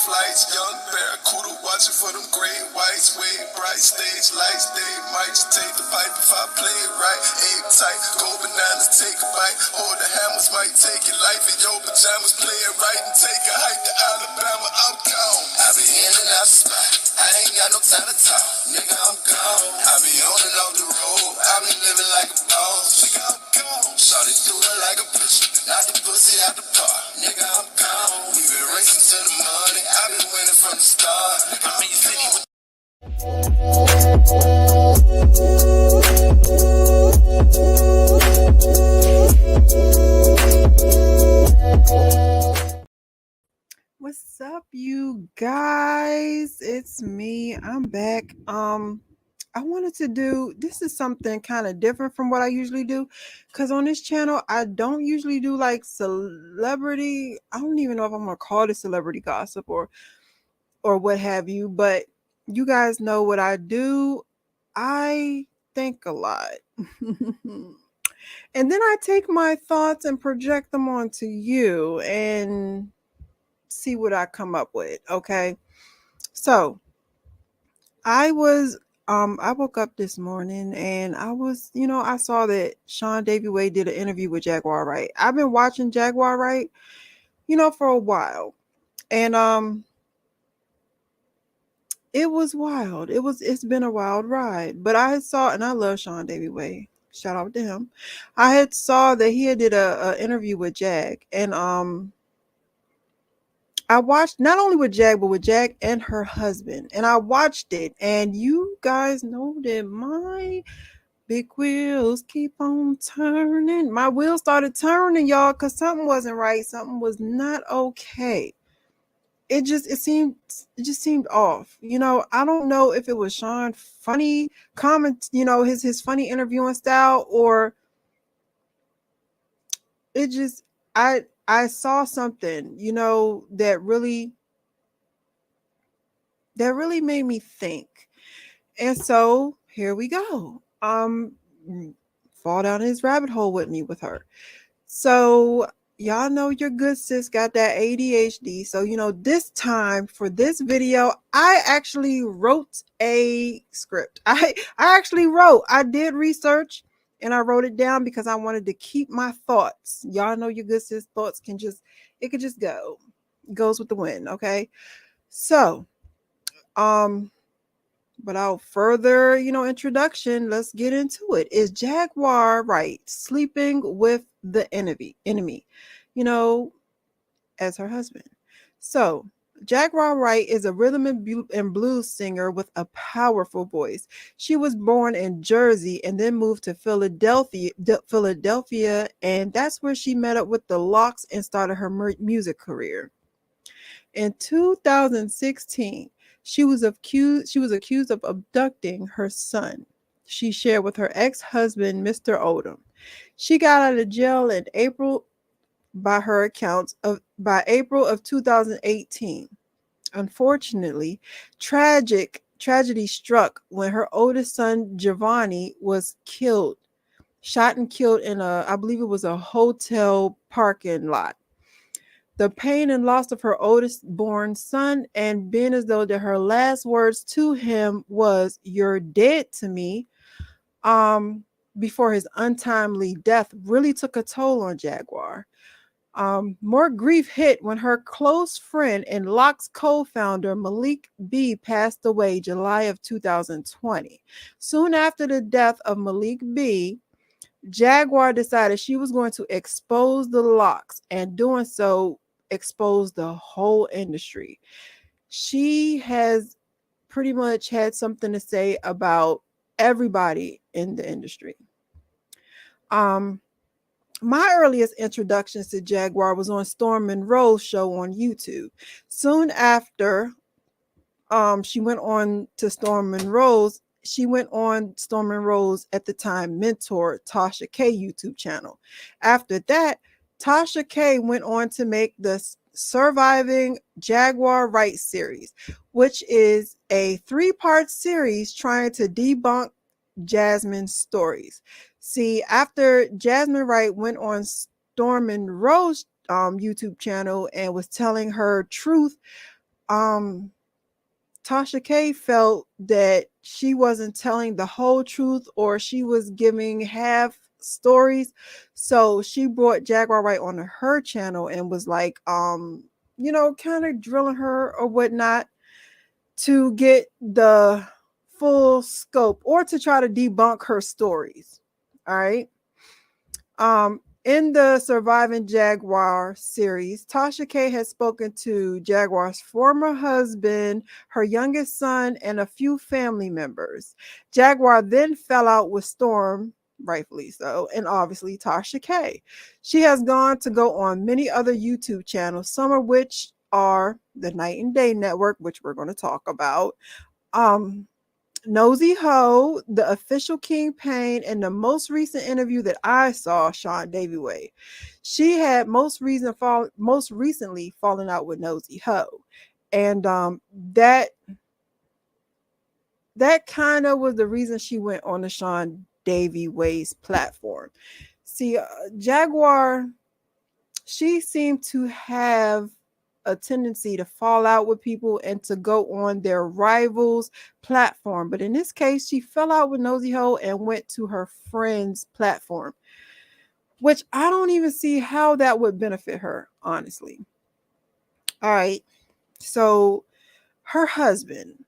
flights, young barracuda watching for them gray whites, way bright stage lights, they might just take the pipe if I play it right. Egg tight, go bananas, take a bite, hold the hammers, might take your life in your pajamas, play it right and take a hike to Alabama, I'm gone. I be in and out the spot, I ain't got no time to talk, nigga, I'm gone. I be on and off the road, I be living like a boss, nigga, I'm gone. Shawty threw it like a picture, knock the pussy out the park, nigga, I'm gone. We been racing to the money, I been winning from the start, nigga, I'm in your city with What's up, you guys? It's me. I'm back. I wanted to do this is something kind of different from what I usually do, because on this channel I don't usually do like celebrity. I don't even know if I'm gonna call it celebrity gossip or what have you, but you guys know what I do. I think a lot. And then I take my thoughts and project them onto you and see what I come up with. Okay. So I woke up this morning and I saw that Sean Davy Wade did an interview with Jaguar Wright. I've been watching Jaguar Wright, for a while. And it was wild. It's been a wild ride. But I saw, and I love Sean Davy Wade. Shout out to him. I had saw that he had did a interview with Jag. And I watched not only with Jag, but with Jag and her husband. And I watched it. And you guys know that my big wheels keep on turning. My wheels started turning, y'all, because something wasn't right. Something was not okay. It just seemed off. I don't know if it was Sean funny comment, his funny interviewing style, or it just I saw something, that really made me think. And so here we go. Fall down his rabbit hole with me with her. So y'all know your good sis got that ADHD. So, this time for this video, I actually wrote a script. I did research and I wrote it down because I wanted to keep my thoughts. Y'all know your good sis thoughts could just go. It goes with the wind, okay? So, without further, introduction, let's get into it. Is Jaguar Wright sleeping with the enemy, as her husband? So, Jaguar Wright is a rhythm and blues singer with a powerful voice. She was born in Jersey and then moved to Philadelphia, and that's where she met up with the Locks and started her music career. In 2016, she was accused of abducting her son. She shared with her ex-husband, Mr. Odom. She got out of jail in April, by her accounts, by April of 2018. Unfortunately, tragedy struck when her oldest son, Giovanni, was shot and killed in I believe it was a hotel parking lot. The pain and loss of her oldest born son, and being as though that her last words to him was, "You're dead to me," before his untimely death, really took a toll on Jaguar. More grief hit when her close friend and Locks co-founder Malik B passed away July of 2020. Soon after the death of Malik B, Jaguar decided she was going to expose the Locks, and doing so exposed the whole industry. She has pretty much had something to say about everybody in the industry. My earliest introductions to Jaguar was on Storm Monroe's show on YouTube. Soon after she went on Storm Monroe's at the time mentor Tasha K YouTube channel. After that, Tasha K went on to make the Surviving Jaguar Wright series, which is a 3-part series trying to debunk Jasmine's stories. See, after Jasmine Wright went on Storm Monroe's YouTube channel and was telling her truth, Tasha K felt that she wasn't telling the whole truth, or she was giving half stories. So she brought Jaguar Wright on her channel and was like, kind of drilling her or whatnot to get the full scope or to try to debunk her stories. All right. In the Surviving Jaguar series, Tasha K has spoken to Jaguar's former husband, her youngest son, and a few family members. Jaguar then fell out with Storm, rightfully so, and obviously Tasha K. She has gone to go on many other YouTube channels, some of which are the Night and Day Network, which we're going to talk about. Nosy Ho, the official Kingpin, and the most recent interview that I saw, Sean Davy Way. She had most recently fallen out with Nosy Ho. And that kind of was the reason she went on the Sean Davy Way's platform. See, Jaguar, she seemed to have a tendency to fall out with people and to go on their rivals' platform. But in this case, she fell out with Nosy Ho and went to her friend's platform, which I don't even see how that would benefit her, honestly. All right. So her husband,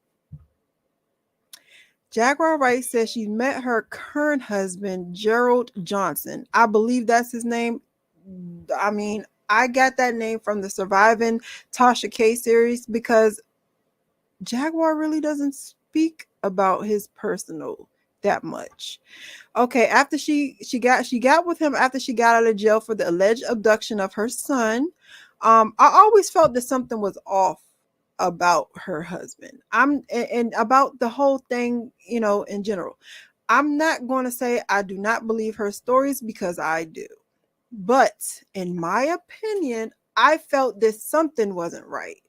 Jaguar Wright, says she met her current husband, Gerald Johnson. I believe that's his name. I mean, I got that name from the Surviving Tasha K series because Jaguar really doesn't speak about his personal that much. Okay, after she got with him after she got out of jail for the alleged abduction of her son. I always felt that something was off about her husband. And about the whole thing, in general. I'm not going to say I do not believe her stories, because I do. But in my opinion, I felt that something wasn't right.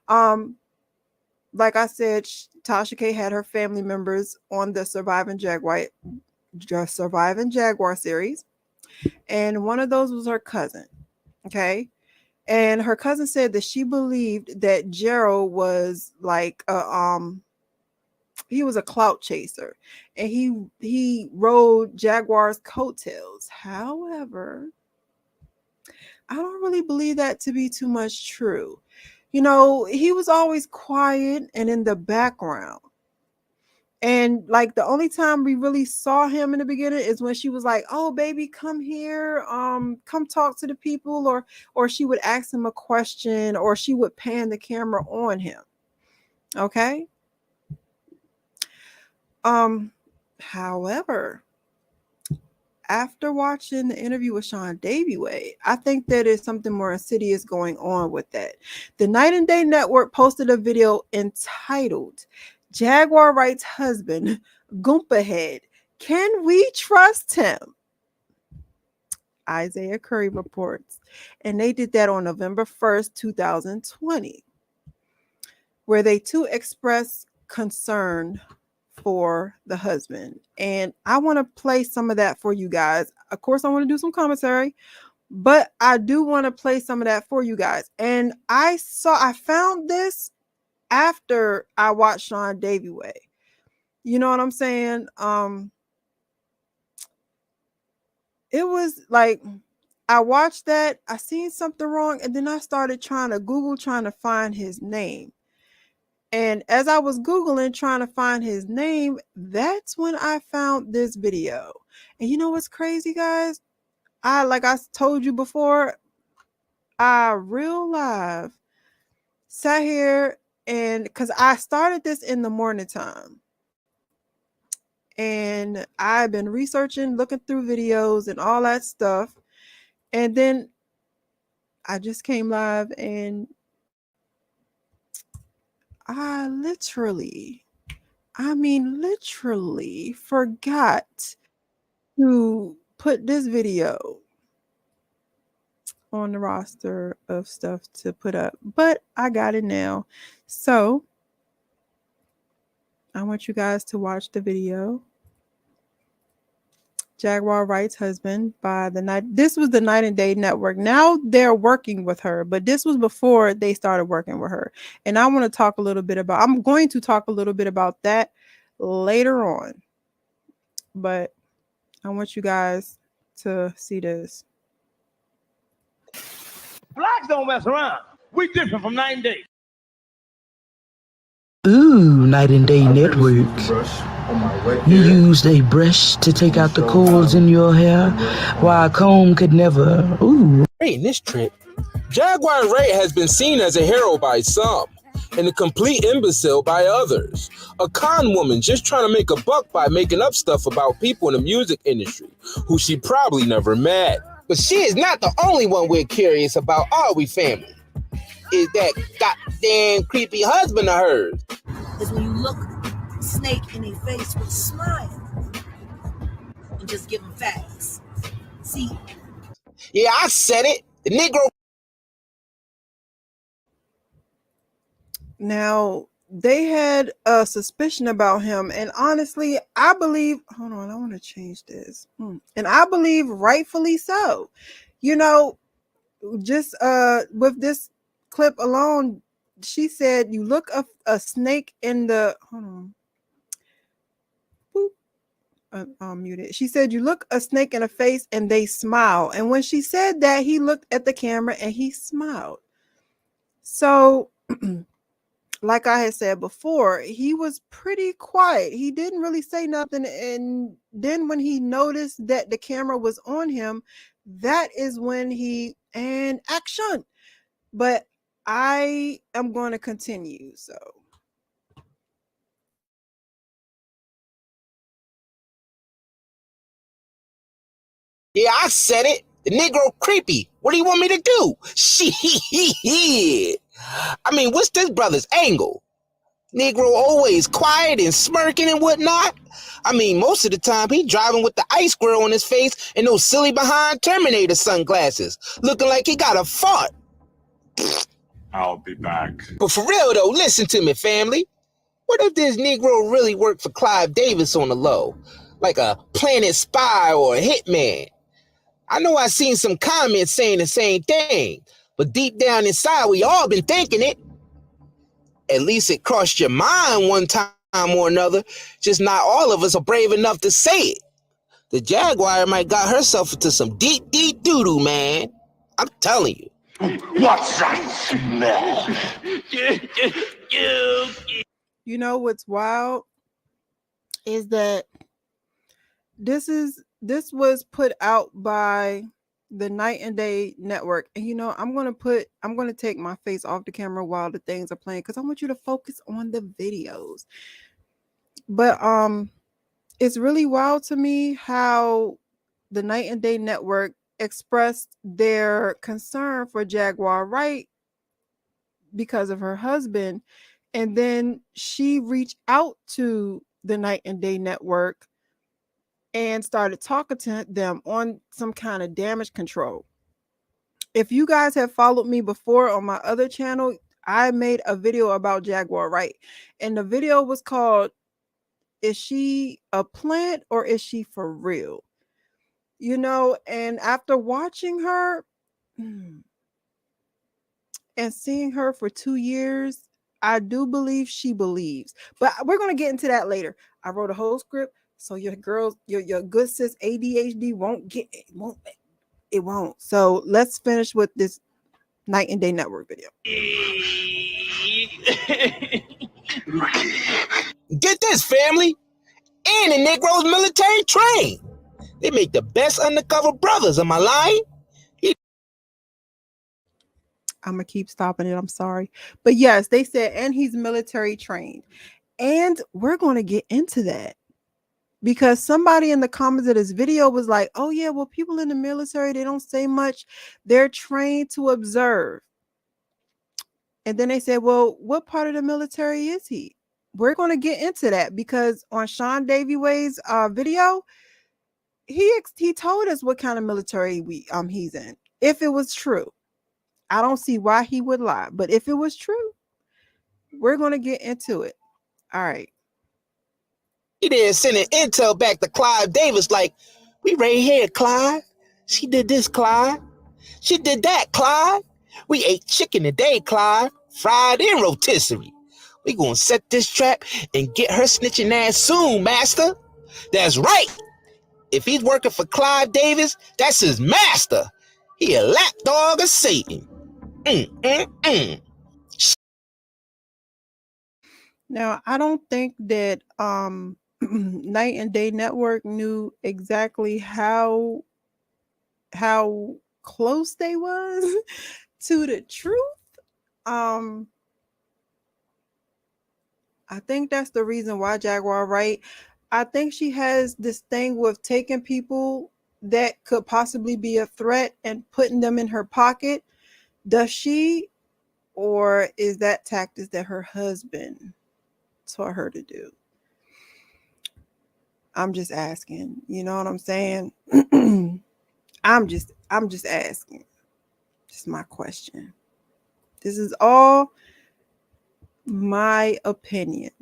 Like I said, Tasha K had her family members on the Surviving Jaguar series, and one of those was her cousin. Okay, and her cousin said that she believed that Gerald was like he was a clout chaser, and he rode Jaguar's coattails. However, I don't really believe that to be too much true. He was always quiet and in the background. And like the only time we really saw him in the beginning is when she was like, "Oh, baby, come here, come talk to the people," or she would ask him a question, or she would pan the camera on him. Okay. However, after watching the interview with Sean Davy Way, I think that there's something more insidious going on with that. The Night and Day Network posted a video entitled Jaguar Wright's husband, Goomba Head. Can we trust him? Isaiah Curry reports. And they did that on November 1st, 2020, where they too expressed concern for the husband. And I want to play some of that for you guys. Of course, I want to do some commentary, but I do want to play some of that for you guys. And I found this after I watched Sean Davy Way. You know what I'm saying? It was like I watched that, I seen something wrong, and then I started trying to find his name. And as I was Googling trying to find his name, that's when I found this video. And you know what's crazy, guys? Like I told you before, I real live sat here, and because I started this in the morning time. And I've been researching, looking through videos and all that stuff. And then I just came live, and I literally forgot to put this video on the roster of stuff to put up, but I got it now. So I want you guys to watch the video. Jaguar Wright's husband by the night. This was the Night and Day Network. Now they're working with her, but this was before they started working with her. And I want to talk a little bit about, I'm going to talk a little bit about that later on. But I want you guys to see this. Blacks don't mess around. We different from Night and Day. Ooh, Night and Day Network. You used a brush to take out the cords in your hair, while a comb could never. Ooh. In this trip, Jaguar Wright has been seen as a hero by some, and a complete imbecile by others. A con woman just trying to make a buck by making up stuff about people in the music industry, who she probably never met. But she is not the only one we're curious about, are we, family? Is that goddamn creepy husband of hers. Is when you look a snake in their face with a smile and just give them facts. See? Yeah, I said it. The Negro. Now, they had a suspicion about him, and honestly, I believe, hold on, I want to change this. And I believe rightfully so. You know, just with this clip alone, she said, you look a snake in the, hold on. Boop. I'm muted. She said, you look a snake in the face and they smile. And when she said that, he looked at the camera and he smiled. So, like I had said before, he was pretty quiet. He didn't really say nothing. And then when he noticed that the camera was on him, that is when he, and action. But I am going to continue. So. Yeah, I said it. The Negro creepy. What do you want me to do? Shit. I mean, what's this brother's angle? Negro always quiet and smirking and whatnot. I mean, most of the time he driving with the ice squirrel on his face and those silly behind Terminator sunglasses, looking like he got a fart. I'll be back. But for real though, listen to me, family. What if this Negro really worked for Clive Davis on the low? Like a Planet Spy or a hitman? I know I seen some comments saying the same thing, but deep down inside, we all been thinking it. At least it crossed your mind one time or another. Just not all of us are brave enough to say it. The Jaguar might got herself into some deep, deep doo-doo, man. I'm telling you. What's that smell? You know what's wild is that this was put out by the Night and Day Network. And you know, I'm going to take my face off the camera while the things are playing because I want you to focus on the videos. But it's really wild to me how the Night and Day Network expressed their concern for Jaguar Wright because of her husband, and then she reached out to the Night and Day Network and started talking to them on some kind of damage control. If you guys have followed me before on my other channel, I made a video about Jaguar Wright, and the video was called, is she a plant or is she for real? You know, and after watching her and seeing her for 2 years, I do believe she believes. But we're going to get into that later. I wrote a whole script, so your girls, your good sis ADHD it won't. So let's finish with this Night and Day Network video. Get this, family. And the Negro's military trained. They make the best undercover brothers. Am I lying? I'm going to keep stopping it. I'm sorry. But yes, they said, and he's military trained. And we're going to get into that. Because somebody in the comments of this video was like, oh yeah, well, people in the military, they don't say much. They're trained to observe. And then they said, well, what part of the military is he? We're going to get into that because on Sean Davy Way's video, he told us what kind of military he's in. If it was true, I don't see why he would lie. But if it was true, we're going to get into it. All right. He didn't send an intel back to Clive Davis like, We right here, Clyde. She did this, Clyde. She did that, Clyde. We ate chicken today, Clyde. Fried and rotisserie. We gonna set this trap and get her snitching ass soon, master. That's right. If he's working for Clive Davis, that's his master. He a lapdog of Satan. Now, I don't think that Night and Day Network knew exactly how close they was to the truth. I think that's the reason why Jaguar Wright. I think she has this thing with taking people that could possibly be a threat and putting them in her pocket. Does she, or is that tactics that her husband taught her to do? I'm just asking. You know what I'm saying? I'm just asking. Just my question. This is all my opinion,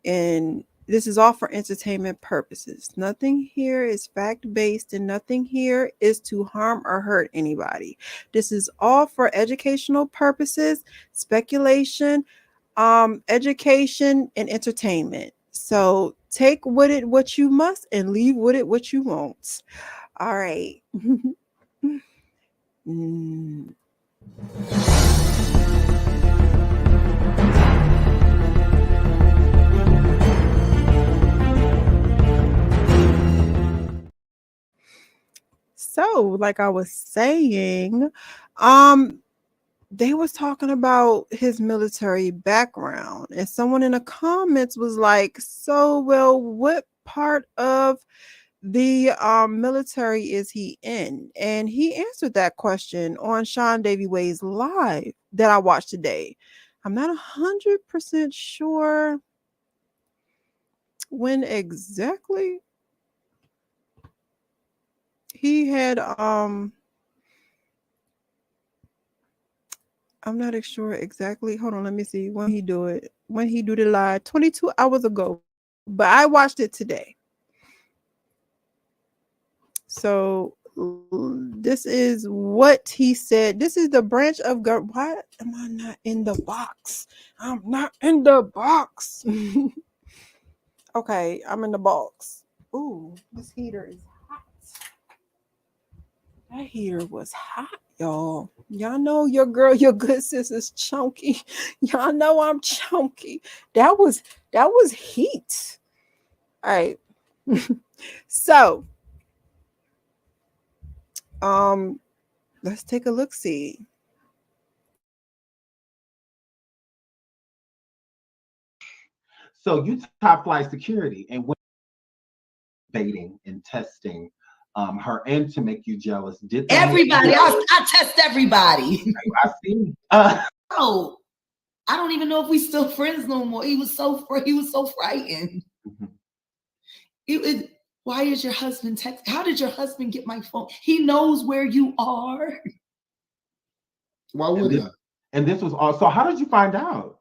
and this is all for entertainment purposes. Nothing here is fact-based, and nothing here is to harm or hurt anybody. This is all for educational purposes, speculation, education, and entertainment. So take with it what you must and leave with it what you won't. All right. So, like I was saying, they was talking about his military background, and someone in the comments was like, so well, what part of the military is he in? And he answered that question on Sean Davy Way's live that I watched today. I'm not 100% sure when exactly he had I'm not sure exactly. Hold on, let me see when he do it. When he do the live 22 hours ago, but I watched it today. So this is what he said. This is the branch of government. Why am I not in the box? I'm not in the box. Okay, I'm in the box. Ooh, this heater is hot. That heater was hot, y'all. Y'all know your girl, your good sis is chunky. Y'all know I'm chunky. That was heat. All right. So, let's take a look see. So you top flight security and when baiting and testing her and to make you jealous. Did they everybody? I test everybody. I see. Oh, I don't even know if we still friends no more. He was so frightened. Why is your husband text? How did your husband get my phone? He knows where you are. Why would I? And this was also, how did you find out?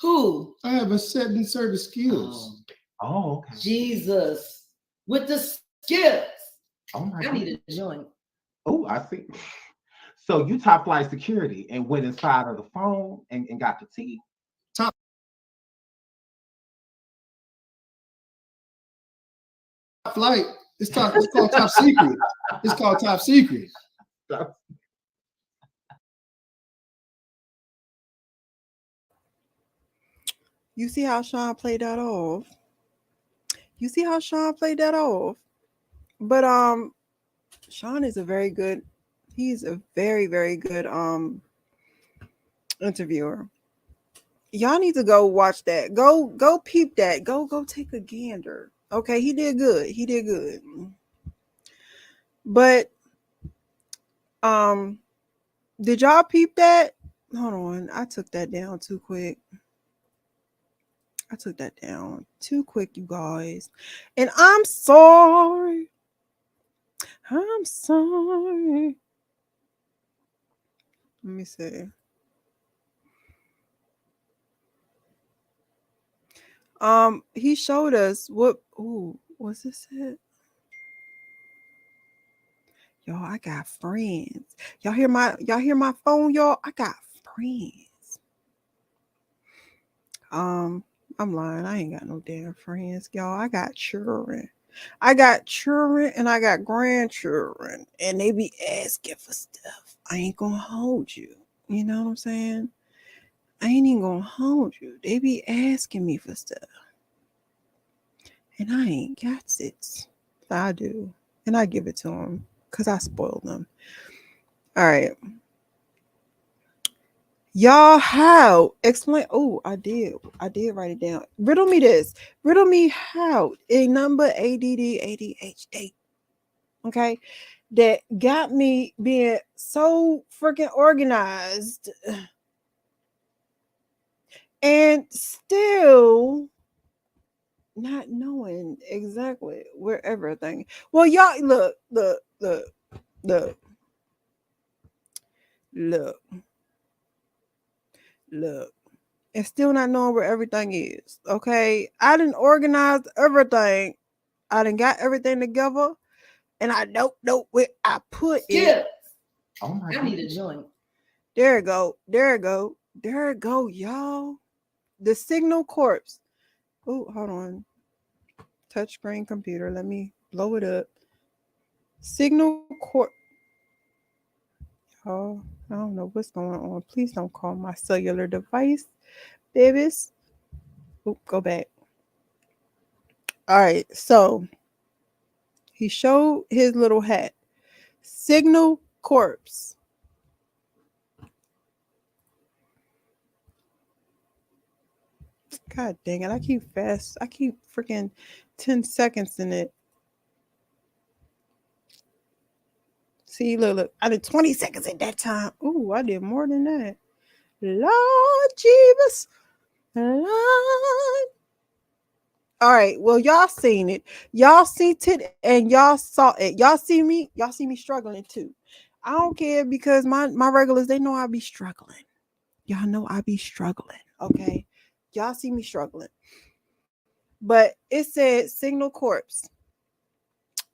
Who? I have a certain skills. Oh, okay. Jesus. With the skills. Oh my God. I need a joint. Oh, I see. So you top flight security and went inside of the phone and got the tea. Top flight. It's called top secret. It's called top secret. You see how Sean played that off? But Sean is he's a very, very good interviewer. Y'all need to go watch that. Go peep that. Go take a gander. Okay, he did good. But did y'all peep that? Hold on, I took that down too quick. You guys. And I'm sorry. Let me see. He showed us what. Ooh, was this it? Y'all, I got friends. Y'all hear my phone, y'all? I got friends. I'm lying. I ain't got no damn friends, y'all. I got children. I got children and I got grandchildren, and they be asking for stuff. I ain't gonna hold you. You know what I'm saying? I ain't even gonna hold you. They be asking me for stuff, and I ain't got it. I do, and I give it to them because I spoil them. All right. Y'all, how? Explain. Oh, I did write it down. Riddle me this. Riddle me how a number ADD ADHD, okay, that got me being so freaking organized and still not knowing exactly where everything. Well, y'all look. And still not knowing where everything is. Okay. I didn't organize everything. I done got everything together. And I don't know where I put it. Oh my I God. need a joint. There it go. There it go. There it go, y'all. The Signal Corps. Oh, hold on. Touchscreen computer. Let me blow it up. Signal Corps. Oh, I don't know what's going on. Please don't call my cellular device, babies. Oh, go back. All right, so he showed his little hat. Signal Corps. God dang it. I keep freaking 10 seconds in it. See, look. I did 20 seconds at that time. Ooh, I did more than that. Lord Jesus. Lord. All right. Well, y'all seen it. Y'all seen it and y'all saw it. Y'all see me struggling too. I don't care because my regulars, they know I be struggling. Y'all know I be struggling. Okay. Y'all see me struggling. But it said Signal Corps.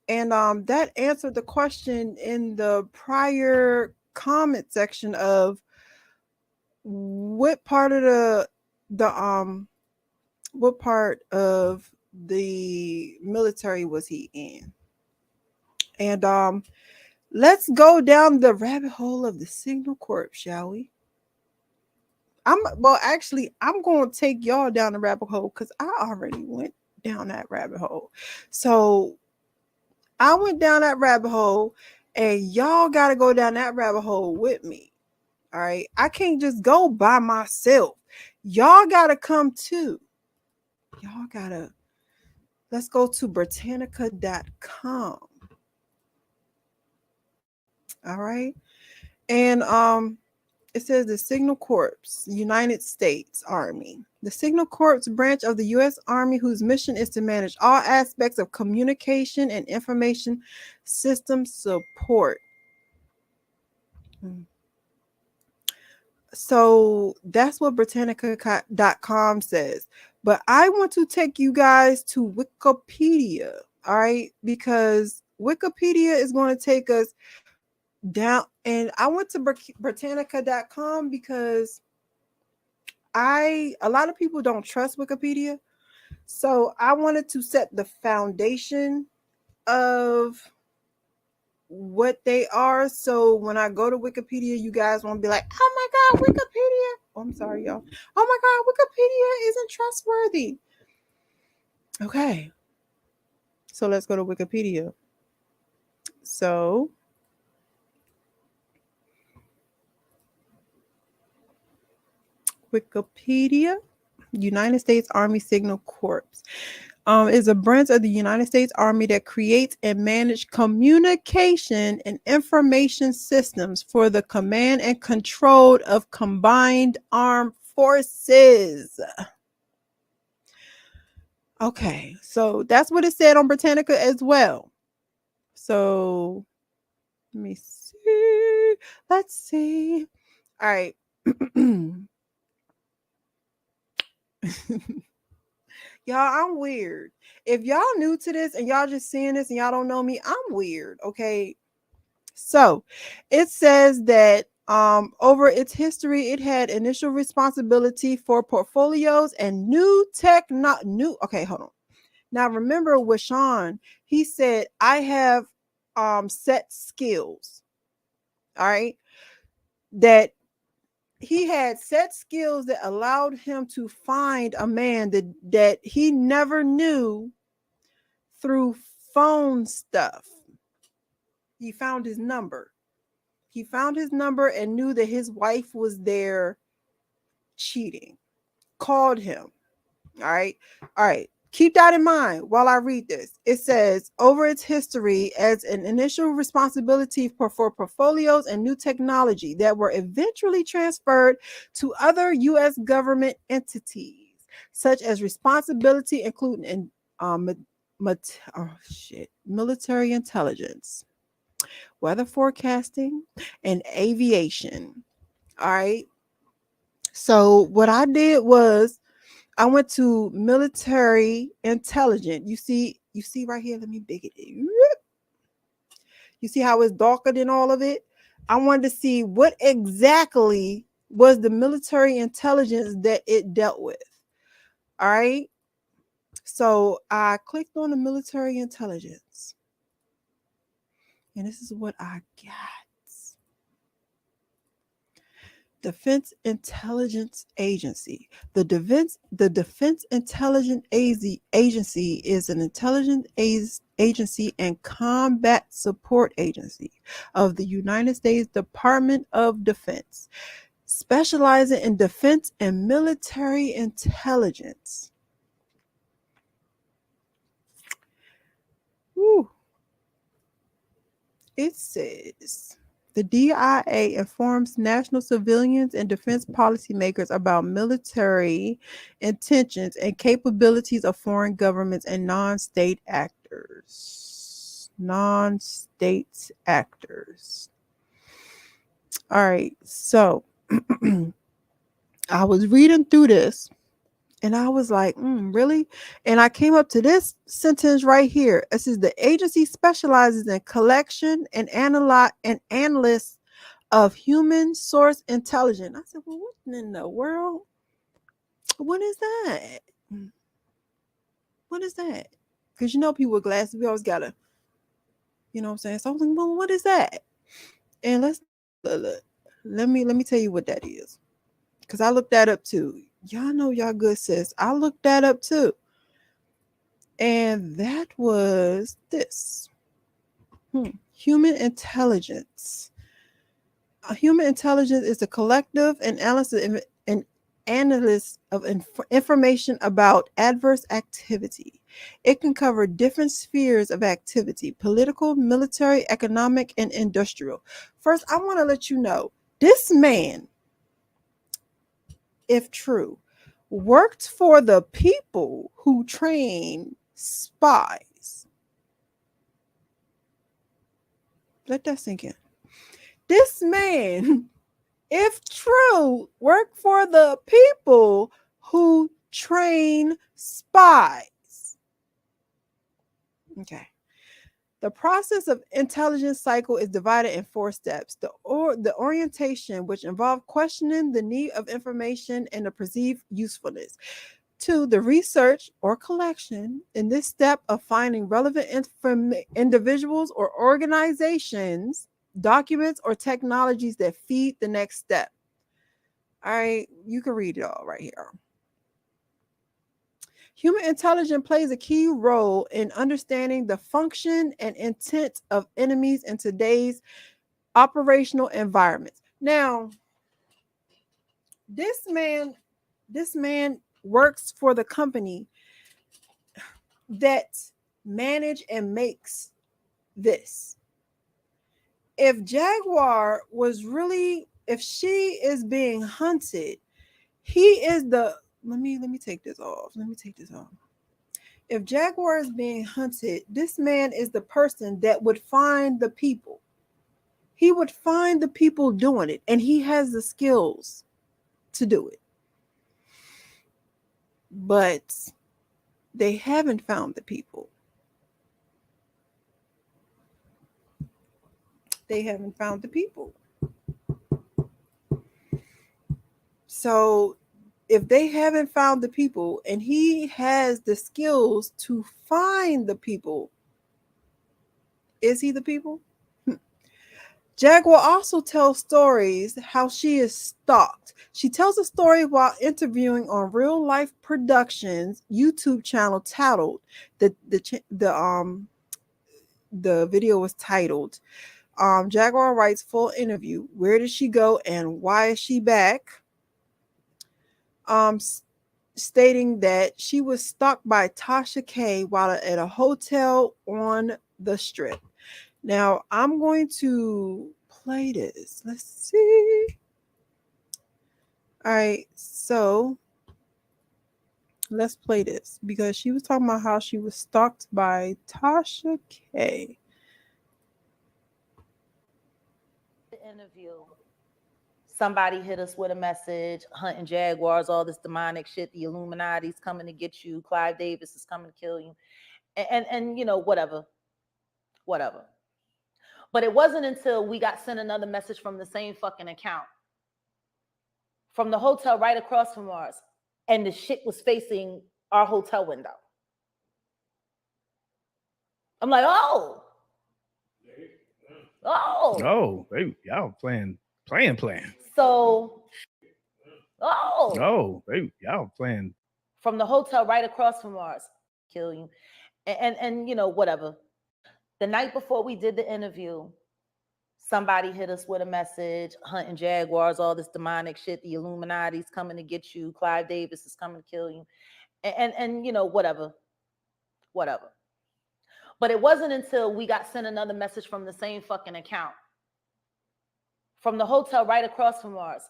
And that answered the question in the prior comment section of what part of what part of the military was he in? And let's go down the rabbit hole of the Signal Corps, shall we? I'm going to take y'all down the rabbit hole because I already went down that rabbit hole. So I went down that rabbit hole, and y'all got to go down that rabbit hole with me. All right. I can't just go by myself. Y'all got to come too. Let's go to Britannica.com. All right. And it says the Signal Corps, United States Army. The Signal Corps branch of the U.S. Army, whose mission is to manage all aspects of communication and information system support. So that's what Britannica.com says. But I want to take you guys to Wikipedia, all right? Because Wikipedia is going to take us down. And I went to Britannica.com because a lot of people don't trust Wikipedia. So I wanted to set the foundation of what they are. So when I go to Wikipedia, you guys won't be like, oh my God, Wikipedia. Oh, I'm sorry, y'all. Oh my God, Wikipedia isn't trustworthy. Okay. So let's go to Wikipedia. So Wikipedia, United States Army Signal Corps. Is a branch of the United States Army that creates and manages communication and information systems for the command and control of combined armed forces. Okay, so that's what it said on Britannica as well. So let me see. Let's see. All right. Y'all, I'm weird. If y'all new to this and y'all just seeing this and y'all don't know me, I'm weird. Okay. So it says that over its history, it had initial responsibility for portfolios and okay, hold on. Now remember with Sean, he said, I have set skills. All right. That he had set skills that allowed him to find a man that he never knew through phone stuff. He found his number. He found his number and knew that his wife was there cheating. Called him. All right. All right. Keep that in mind while I read this. It says, over its history as an initial responsibility for portfolios and new technology that were eventually transferred to other U.S. government entities, such as responsibility including military intelligence, weather forecasting, and aviation. All right. So what I did was I went to military intelligence. You see right here. Let me big it. You see how it's darker than all of it? I wanted to see what exactly was the military intelligence that it dealt with. All right. So I clicked on the military intelligence. And this is what I got. Defense Intelligence Agency. The Defense Intelligence Agency is an intelligence agency and combat support agency of the United States Department of Defense, specializing in defense and military intelligence. Woo. It says the DIA informs national civilians and defense policymakers about military intentions and capabilities of foreign governments and non-state actors. Non-state actors. All right, so I was reading through this and I was like, really? And I came up to this sentence right here. It says the agency specializes in collection and analysis of human source intelligence. I said, well, what in the world? What is that? What is that? Because people with glasses, we always gotta, what I'm saying? So I was like, well, what is that? And let me tell you what that is. Because I looked that up too. Y'all know y'all good, sis. I looked that up too. And that was this. Human intelligence. Human intelligence is a collective analysis of information about adverse activity. It can cover different spheres of activity: political, military, economic, and industrial. First, I want to let you know, this man, if true, worked for the people who train spies. Let that sink in. This man, if true, worked for the people who train spies. Okay. The process of intelligence cycle is divided in 4 steps. The orientation, which involves questioning the need of information and the perceived usefulness. 2, the research or collection. In this step of finding relevant individuals or organizations, documents, or technologies that feed the next step. All right, you can read it all right here. Human intelligence plays a key role in understanding the function and intent of enemies in today's operational environments. Now, this man works for the company that manage and makes this. If Jaguar was really, if she is being hunted, he is the, let me take this off. If Jaguar is being hunted, this man is the person that would find the people. He would find the people doing it, and he has the skills to do it. But they haven't found the people. they haven't found the people. So if they haven't found the people and he has the skills to find the people, is he the people? Jaguar also tells stories how she is stalked. She tells a story while interviewing on Real Life Productions YouTube channel titled the video was titled Jaguar Wright's full interview. Where did she go and why is she back? Stating that she was stalked by Tasha K while at a hotel on the Strip. Now, I'm going to play this. Let's see. All right, so let's play this because she was talking about how she was stalked by Tasha K. The interview. Somebody hit us with a message, hunting jaguars, all this demonic shit, the Illuminati's coming to get you, Clive Davis is coming to kill you. And you know, whatever. But it wasn't until we got sent another message from the same fucking account from the hotel right across from ours, and the shit was facing our hotel window. I'm like, oh, baby, y'all playing. So, baby, y'all playing. From the hotel right across from ours, kill you, and you know, whatever. The night before we did the interview, somebody hit us with a message, hunting jaguars, all this demonic shit, the Illuminati's coming to get you, Clive Davis is coming to kill you, and you know, whatever. But it wasn't until we got sent another message from the same fucking account from the hotel right across from ours,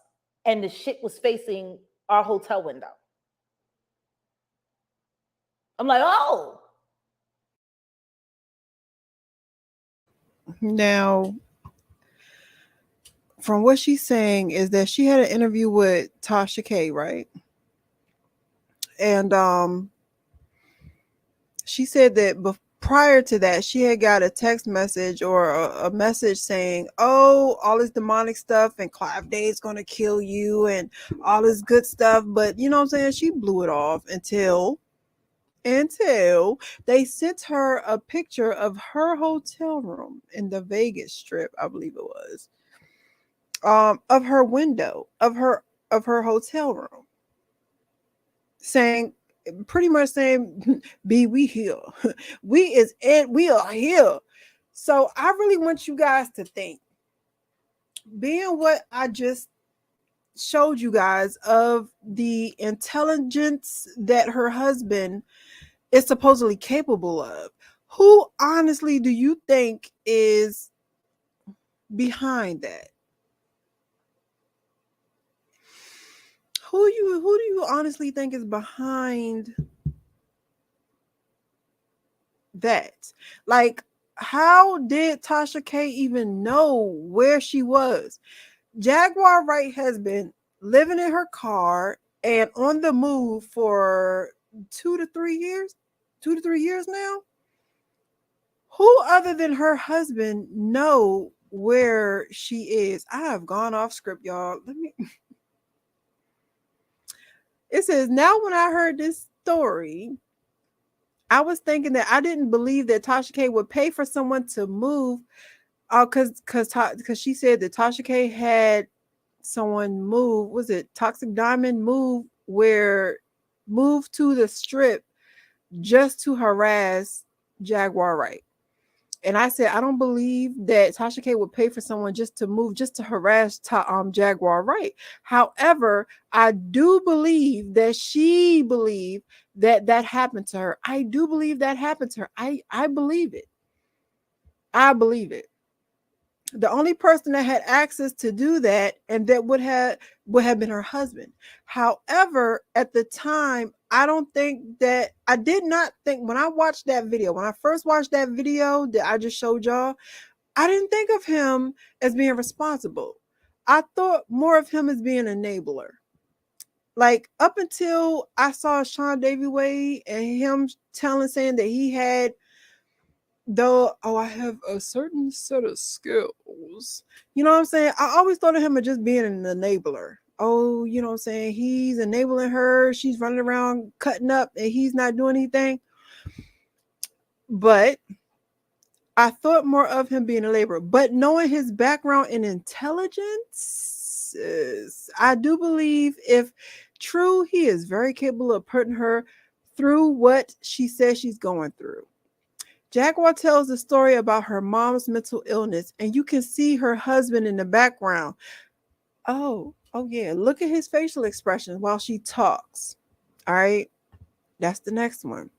and the shit was facing our hotel window. I'm like, oh. Now, from what she's saying is that she had an interview with Tasha K, right? And she said that prior to that, she had got a text message or a message saying, oh, all this demonic stuff and Clive Dave's going to kill you and all this good stuff. But you know what I'm saying? She blew it off until they sent her a picture of her hotel room in the Vegas Strip, I believe it was, of her window of her hotel room, pretty much saying, "B, we here, we are here." So I really want you guys to think, being what I just showed you guys of the intelligence that her husband is supposedly capable of, who honestly do you think is behind that? Who do you honestly think is behind that? Like, how did Tasha K even know where she was? Jaguar Wright has been living in her car and on the move for 2 to 3 years now. Who other than her husband know where she is? I have gone off script, y'all. It says, now when I heard this story, I was thinking that I didn't believe that Tasha K would pay for someone to move, because she said that Tasha K had someone move. Was it Toxic Diamond move to the Strip just to harass Jaguar Wright? And I said, I don't believe that Tasha K would pay for someone just to move, just to harass Jaguar Wright. However, I do believe that she believed that happened to her. I do believe that happened to her. I believe it. I believe it. The only person that had access to do that and that would have been her husband. However, at the time, I did not think when I watched that video, when I first watched that video that I just showed y'all, I didn't think of him as being responsible. I thought more of him as being an enabler. Like, up until I saw Sean Davy Wade and him saying that he had I have a certain set of skills girls. You know what I'm saying? I always thought of him as just being an enabler. Oh, you know what I'm saying? He's enabling her. She's running around cutting up and he's not doing anything. But I thought more of him being a laborer. But knowing his background in intelligence, I do believe if true, he is very capable of putting her through what she says she's going through. Jaguar tells the story about her mom's mental illness, and you can see her husband in the background. Oh yeah. Look at his facial expressions while she talks. All right. That's the next one.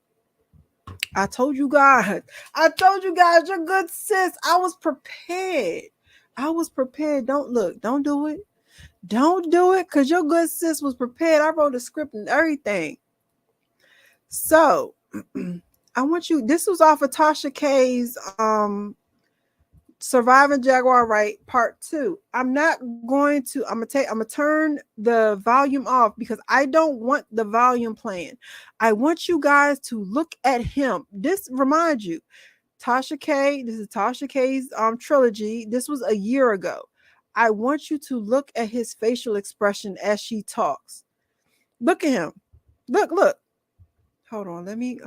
I told you guys, you're good, sis. I was prepared. Don't do it. Don't do it because your good sis was prepared. I wrote a script and everything. So I want you, this was off of Tasha K's Surviving Jaguar Wright Part 2. I'm gonna turn the volume off because I don't want the volume playing. I want you guys to look at him. This reminds you, Tasha K. This is Tasha K's trilogy. This was a year ago. I want you to look at his facial expression as she talks. Look at him. Look. Hold on. Let me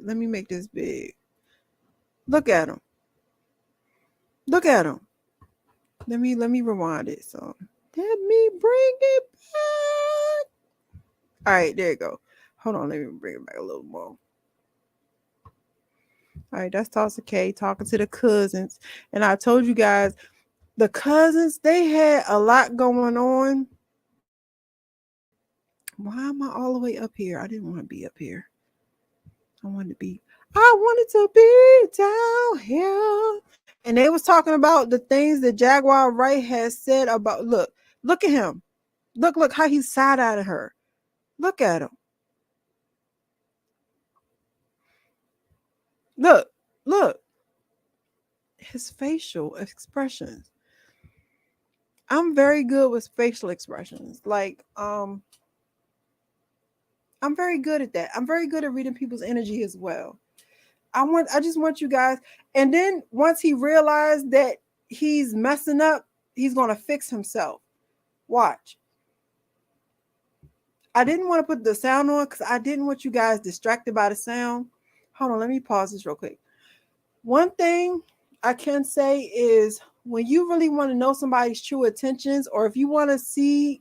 make this big. Look at him. Let me rewind it. So let me bring it back. All right, there you go. Hold on, let me bring it back a little more. All right, that's Tasha K talking to the cousins. And I told you guys, the cousins, they had a lot going on. Why am I all the way up here? I didn't want to be up here. I wanted to be down here. And they was talking about the things that Jaguar Wright has said about, look at him. Look how he's side-eyeing her. Look at him. Look. His facial expressions. I'm very good with facial expressions. Like, I'm very good at that. I'm very good at reading people's energy as well. I just want you guys. And then once he realized that he's messing up, he's going to fix himself. Watch. I didn't want to put the sound on because I didn't want you guys distracted by the sound. Hold on, let me pause this real quick. One thing I can say is when you really want to know somebody's true intentions, or if you want to see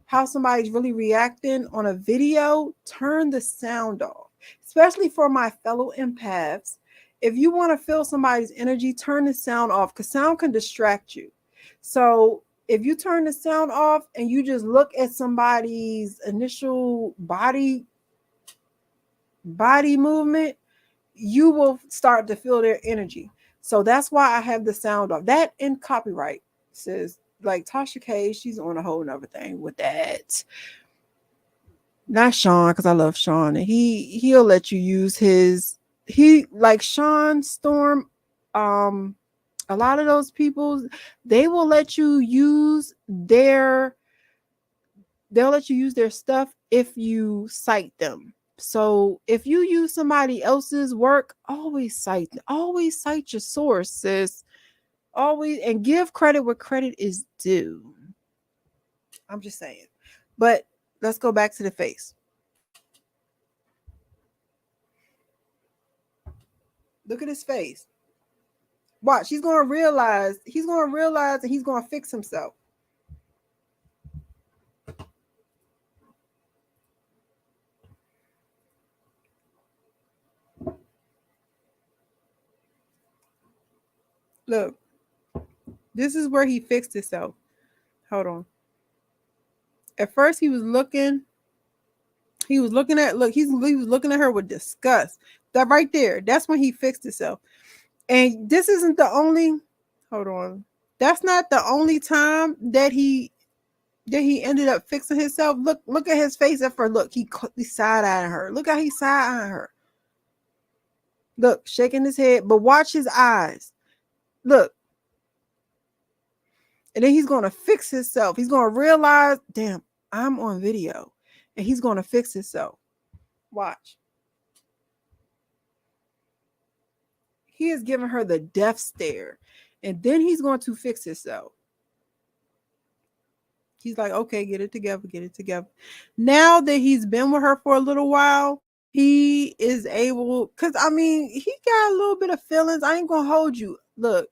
how somebody's really reacting on a video, turn the sound off. Especially for my fellow empaths. If you want to feel somebody's energy, turn the sound off because sound can distract you. So if you turn the sound off and you just look at somebody's initial body movement, you will start to feel their energy. So that's why I have the sound off. That in copyright says, like Tasha K, she's on a whole nother thing with that. Not Sean, because I love Sean, and he'll let you use like Sean Storm. A lot of those people, they will let you use their stuff if you cite them. So if you use somebody else's work, always cite your source, sis. Always, and give credit where credit is due. I'm just saying. But let's go back to the face. Look at his face. Watch, he's going to realize, and he's going to fix himself. Look, this is where he fixed himself. Hold on. At first, he was looking at her with disgust. That right there, that's when he fixed himself. And this isn't the only, hold on. That's not the only time that he ended up fixing himself. Look at his face at first. Look, he's side-eyeing her. Look how he's side-eyeing her. Look, shaking his head, but watch his eyes. Look. And then he's going to fix himself. He's going to realize, damn, I'm on video. And he's going to fix himself. Watch. He is giving her the death stare. And then he's going to fix himself. He's like, okay, get it together, get it together. Now that he's been with her for a little while, he is able, because I mean, he got a little bit of feelings. I ain't gonna hold you. Look,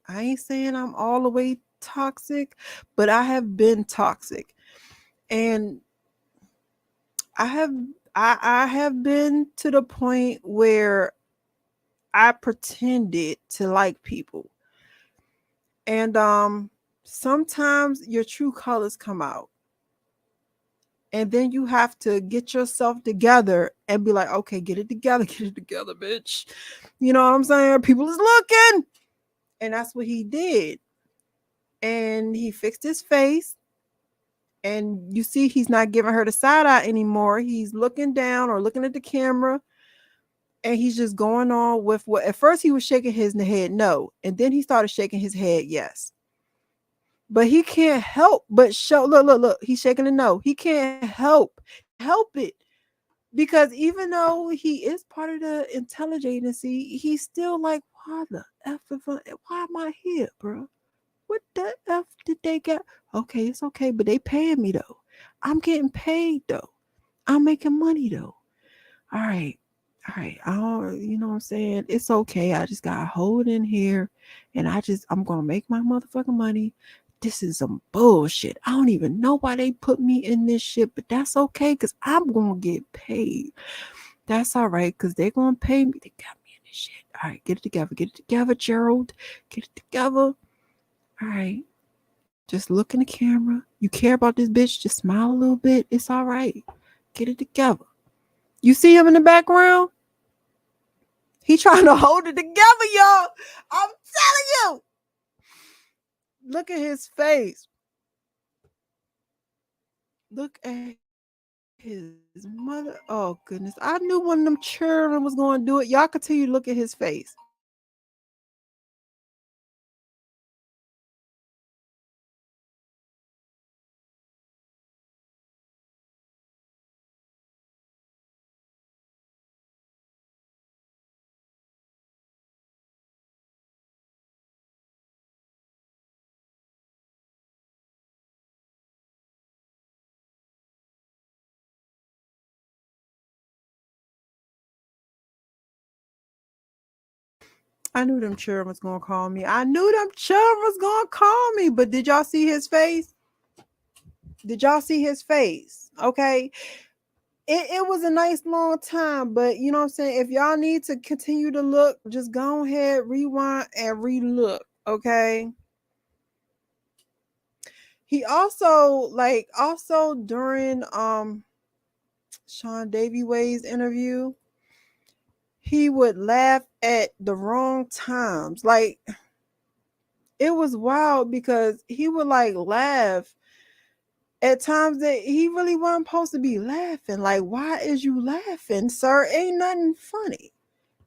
I ain't saying I'm all the way toxic, but I have been toxic. And I have been to the point where I pretended to like people. And sometimes your true colors come out. And then you have to get yourself together and be like, okay, get it together, bitch. You know what I'm saying? People is looking. And that's what he did. And he fixed his face. And you see, he's not giving her the side eye anymore. He's looking down or looking at the camera. And he's just going on with what at first he was shaking his head no. And then he started shaking his head yes. But he can't help but show, look, he's shaking the no. He can't help it. Because even though he is part of the intelligence agency, he's still like, why the F, why am I here, bro? What the F did they get? Okay, it's okay, but they paying me though. I'm getting paid though. I'm making money though. All right. I don't, you know what I'm saying? It's okay. I just got to hold in here and I'm going to make my motherfucking money. This is some bullshit. I don't even know why they put me in this shit, but that's okay because I'm going to get paid. That's all right because they're going to pay me. They got me in this shit. All right, get it together, Gerald. Get it together. All right. Just look in the camera. You care about this bitch, just smile a little bit. It's all right. Get it together. You see him in the background? He trying to hold it together, y'all. I'm telling you. Look at his face. Look at his mother. Oh, goodness. I knew one of them children was going to do it. Y'all continue to look at his face. I knew them children was going to call me. But did y'all see his face? Okay. It was a nice long time, but you know what I'm saying? If y'all need to continue to look, just go ahead, rewind and re-look, okay? He also during Sean Davy Way's interview, he would laugh at the wrong times. Like it was wild because he would like laugh at times that he really wasn't supposed to be laughing. Like, why is you laughing, sir? Ain't nothing funny.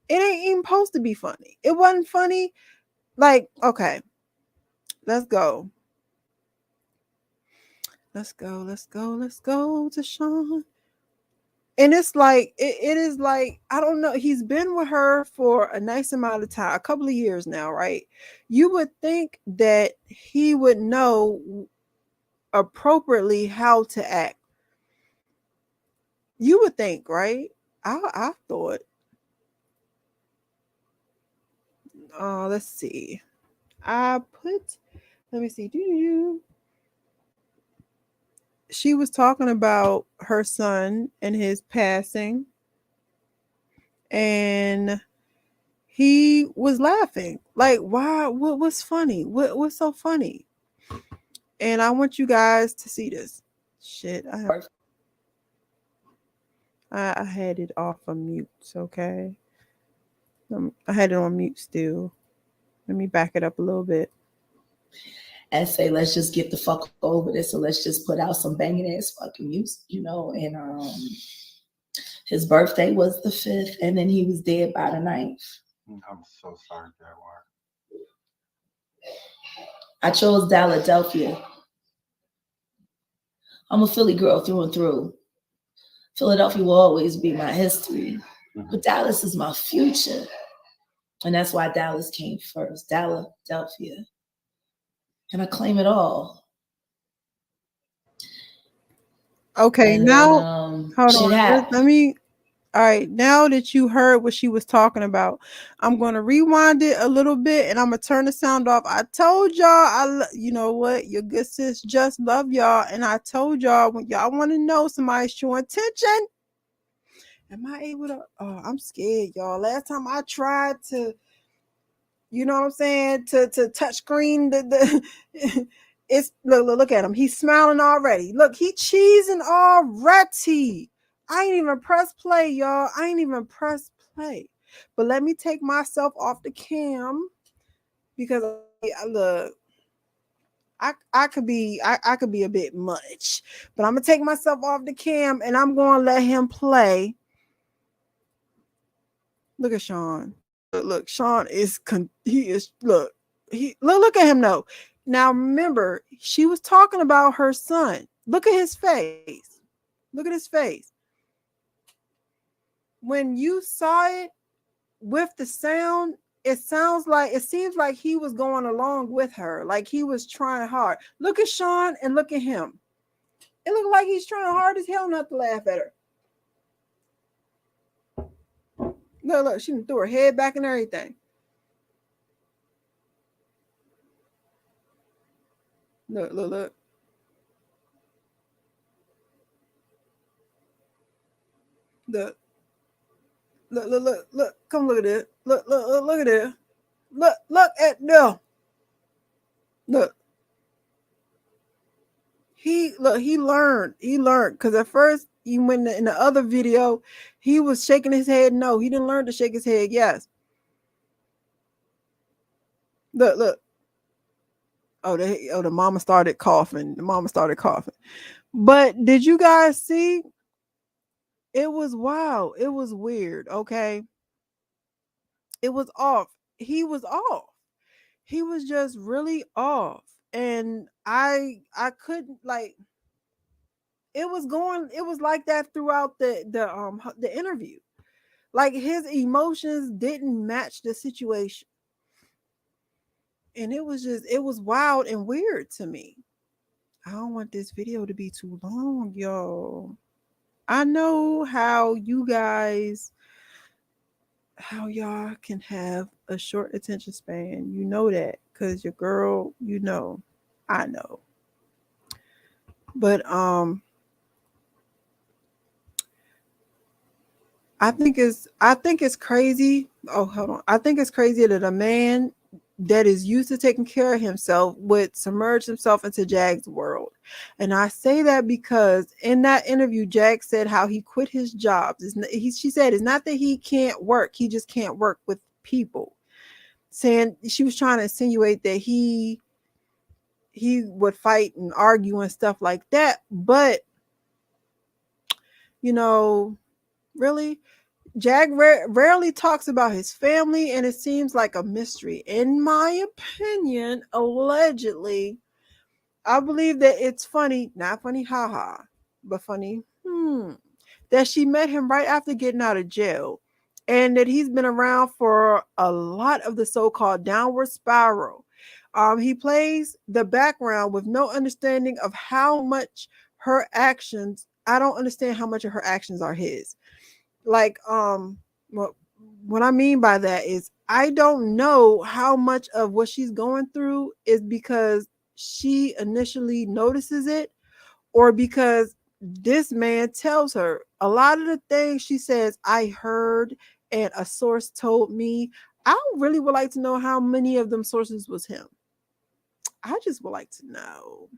It ain't even supposed to be funny. It wasn't funny. Like, okay, let's go. Let's go to Sean. And it's like, it is like, I don't know. He's been with her for a nice amount of time, a couple of years now, right? You would think that he would know appropriately how to act. You would think, right? I thought. Let's see. Let me see. She was talking about her son and his passing. And he was laughing. Like, why? What was funny? What's so funny? And I want you guys to see this. Shit, I had it off of mute, okay? I had it on mute still. Let me back it up a little bit. And say, let's just get the fuck over this. So let's just put out some banging ass fucking music, you know? And his birthday was the 5th, and then he was dead by the 9th. I'm so sorry, Jaguar. I chose Philadelphia. I'm a Philly girl through and through. Philadelphia will always be my history, but Dallas is my future. And that's why Dallas came first. Philadelphia. And I claim it all. Okay, And now then, hold shit on. happened. Let me. All right, now that you heard what she was talking about, I'm going to rewind it a little bit and I'm going to turn the sound off. I told y'all, you know what? Your good sis just love y'all. And I told y'all, when y'all want to know somebody's showing attention, am I able to? Oh, I'm scared, y'all. Last time I tried to, you know what I'm saying, to touch screen the it's look at him. He's smiling already. Look, he cheesing already. I ain't even press play, y'all. I ain't even press play. But let me take myself off the cam because look, I could be a bit much, but I'm gonna take myself off the cam and I'm gonna let him play. Look at Sean. Look, Sean is look at him though. Now remember, she was talking about her son. Look at his face. Look at his face. When you saw it with the sound, it seems like he was going along with her, like he was trying hard. Look at Sean and look at him. It looked like he's trying hard as hell not to laugh at her. Look, she threw her head back and everything. Look. Look. Come look at it. Look at it. Look at no. Look. He learned because at first you went in the other video, he was shaking his head. No, he didn't learn to shake his head. Yes. Look. Oh, the mama started coughing. But did you guys see? It was wild. It was weird. Okay. It was off. He was off. He was just really off. And I couldn't like it was like that throughout the interview. Like his emotions didn't match the situation. And it was wild and weird to me. I don't want this video to be too long, y'all. I know how y'all can have a short attention span. You know that because your girl, I know. But I think it's crazy. Oh, hold on. I think it's crazy that a man that is used to taking care of himself would submerge himself into Jag's world. And I say that because in that interview, Jag said how he quit his job. She said it's not that he can't work. He just can't work with people. Saying she was trying to insinuate that he would fight and argue and stuff like that. But, really, Jag rarely talks about his family, and it seems like a mystery. In my opinion, allegedly, I believe that it's funny, not funny, haha, but funny, that she met him right after getting out of jail, and that he's been around for a lot of the so-called downward spiral. He plays the background with no understanding of how much her actions. I don't understand how much of her actions are his. Like, what I mean by that is I don't know how much of what she's going through is because she initially notices it or because this man tells her. A lot of the things she says, I heard and a source told me. I really would like to know how many of them sources was him. I just would like to know.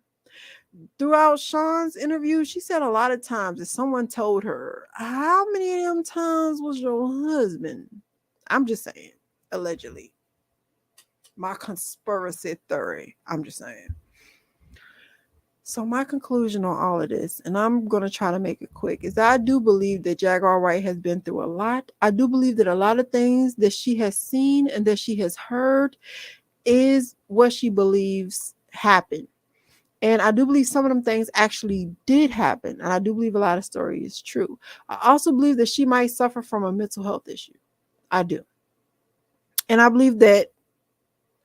Throughout Sean's interview, she said a lot of times that someone told her, how many of them times was your husband? I'm just saying, allegedly. My conspiracy theory. I'm just saying. So my conclusion on all of this, and I'm going to try to make it quick, is that I do believe that Jaguar Wright has been through a lot. I do believe that a lot of things that she has seen and that she has heard is what she believes happened. And I do believe some of them things actually did happen. And I do believe a lot of story is true. I also believe that she might suffer from a mental health issue. I do. And I believe that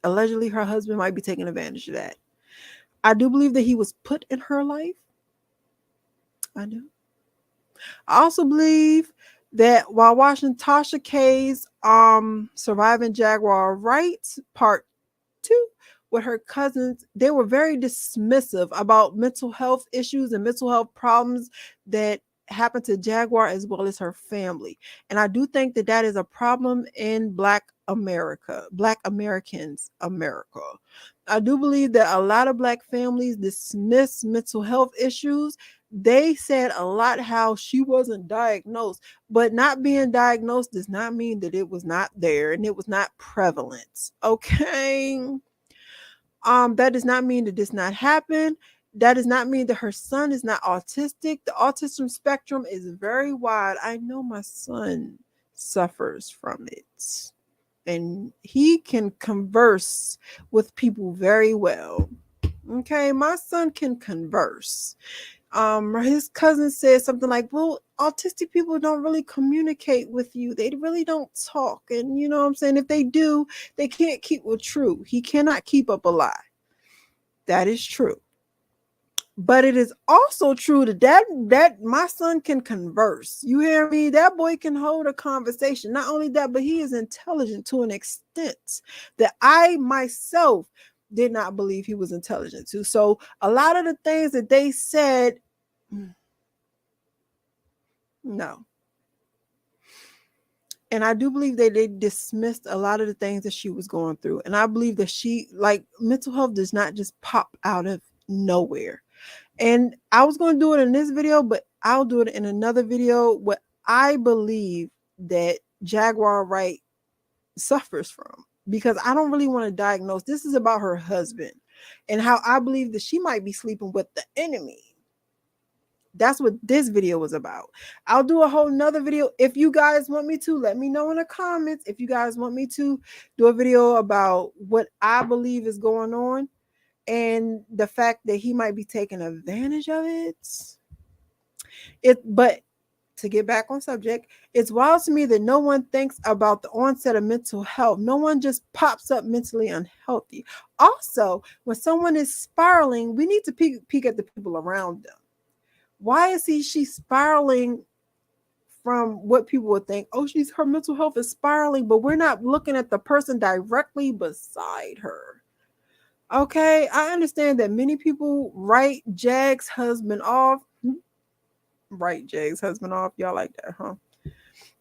allegedly her husband might be taking advantage of that. I do believe that he was put in her life. I do. I also believe that while watching Tasha K's Surviving Jaguar Wright Part 2 with her cousins, they were very dismissive about mental health issues and mental health problems that happened to Jaguar as well as her family. And I do think that that is a problem in Black Americans America. I do believe that a lot of Black families dismiss mental health issues. They said a lot how she wasn't diagnosed, but not being diagnosed does not mean that it was not there and it was not prevalent. Okay. That does not mean that this not happen. That does not mean that her son is not autistic. The autism spectrum is very wide. I know my son suffers from it, and he can converse with people very well. Okay, my son can converse. His cousin said something like, well, autistic people don't really communicate with you. They really don't talk. And you know what I'm saying? If they do, they can't keep it true. He cannot keep up a lie. That is true. But it is also true that my son can converse. You hear me? That boy can hold a conversation. Not only that, but he is intelligent to an extent that I myself did not believe he was intelligent to. So a lot of the things that they said, no. And I do believe that they dismissed a lot of the things that she was going through. And I believe that mental health does not just pop out of nowhere. And I was going to do it in this video, but I'll do it in another video. What I believe that Jaguar Wright suffers from, because I don't really want to diagnose. This is about her husband and how I believe that she might be sleeping with the enemy. That's what this video was about. I'll do a whole nother video. If you guys want me to, let me know in the comments. If you guys want me to do a video about what I believe is going on and the fact that he might be taking advantage of it. But to get back on subject, it's wild to me that no one thinks about the onset of mental health. No one just pops up mentally unhealthy. Also, when someone is spiraling, we need to peek at the people around them. Why is she spiraling from what people would think? Oh, her mental health is spiraling, but we're not looking at the person directly beside her. Okay, I understand that many people write Jag's husband off. Y'all like that, huh?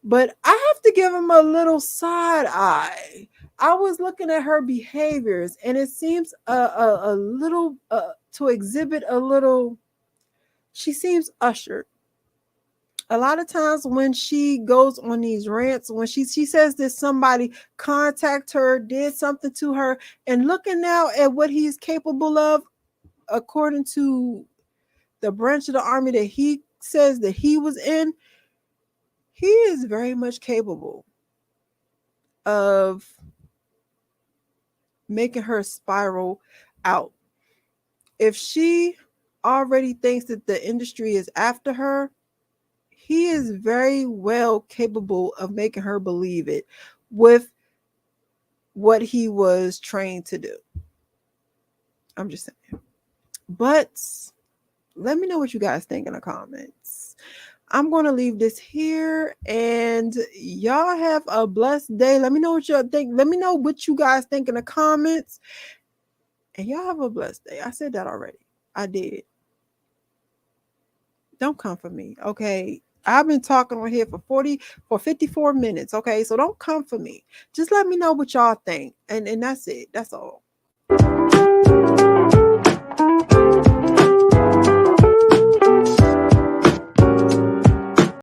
But I have to give him a little side eye. I was looking at her behaviors, and it seems a little to exhibit a little. She seems ushered. A lot of times when she goes on these rants, when she says that somebody contact her, did something to her, and looking now at what he's capable of, according to the branch of the army that he says that he was in, he is very much capable of making her spiral out. If she already thinks that the industry is after her, he is very well capable of making her believe it with what he was trained to do. I'm just saying. But let me know what you guys think in the comments. I'm going to leave this here, and y'all have a blessed day. Let me know what y'all think. Let me know what you guys think in the comments, and y'all have a blessed day. I said that already. I did. Don't come for me, okay? I've been talking on here for 54 minutes, okay? So don't come for me. Just let me know what y'all think, and that's it. That's all.